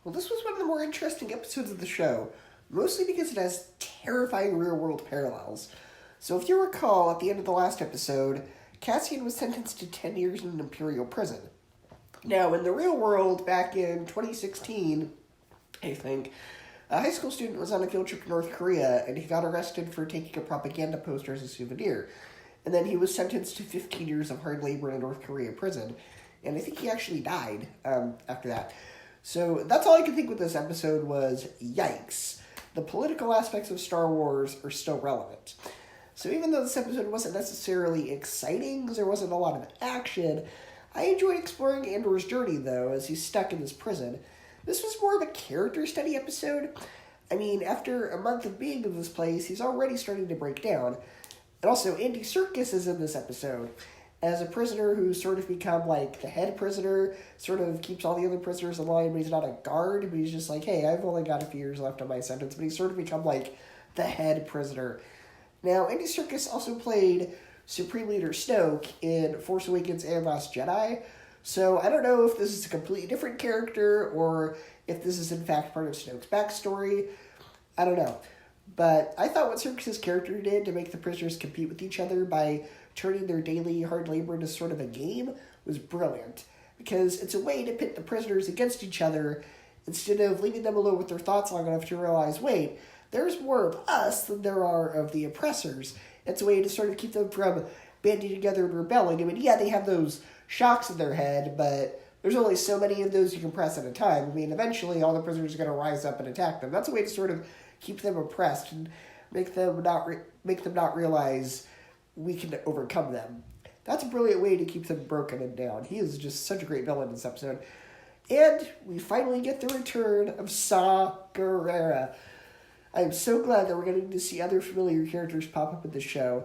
Well, this was one of the more interesting episodes of the show, mostly because it has terrifying real-world parallels. So if you recall, at the end of the last episode, Cassian was sentenced to 10 years in an Imperial prison. Now, in the real world, back in 2016, I think, a high school student was on a field trip to North Korea, and he got arrested for taking a propaganda poster as a souvenir. And then he was sentenced to 15 years of hard labor in a North Korea prison. And I think he actually died after that. So that's all I could think with this episode was, yikes. The political aspects of Star Wars are still relevant. So even though this episode wasn't necessarily exciting, because there wasn't a lot of action, I enjoyed exploring Andor's journey, though, as he's stuck in this prison. This was more of a character study episode. I mean, after a month of being in this place, he's already starting to break down. And also, Andy Serkis is in this episode as a prisoner who's sort of become, like, the head prisoner, sort of keeps all the other prisoners in line, but he's not a guard, but he's just like, hey, I've only got a few years left on my sentence, but he's sort of become, like, the head prisoner. Now, Andy Serkis also played Supreme Leader Snoke in Force Awakens and Last Jedi, so I don't know if this is a completely different character, or if this is in fact part of Snoke's backstory. I don't know. But I thought what Serkis' character did to make the prisoners compete with each other by turning their daily hard labor into sort of a game was brilliant. Because it's a way to pit the prisoners against each other instead of leaving them alone with their thoughts long enough to realize, wait, there's more of us than there are of the oppressors. It's a way to sort of keep them from banding together and rebelling. I mean, yeah, they have those shocks in their head, but there's only so many of those you can press at a time. I mean, eventually all the prisoners are going to rise up and attack them. That's a way to sort of keep them oppressed and make them not realize we can overcome them. That's a brilliant way to keep them broken and down. He is just such a great villain in this episode. And we finally get the return of Saw Gerrera. I'm so glad that we're getting to see other familiar characters pop up in the show.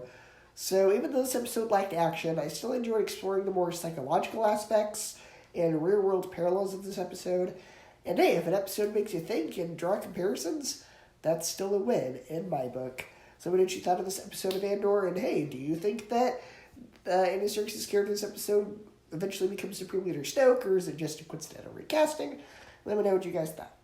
So even though this episode lacked action, I still enjoyed exploring the more psychological aspects and real-world parallels of this episode. And hey, if an episode makes you think and draw comparisons, that's still a win in my book. So what did you thought of this episode of Andor? And hey, do you think that Andy Serkis' character in this episode eventually becomes Supreme Leader Snoke, or is it just a coincidental recasting? Let me know what you guys thought.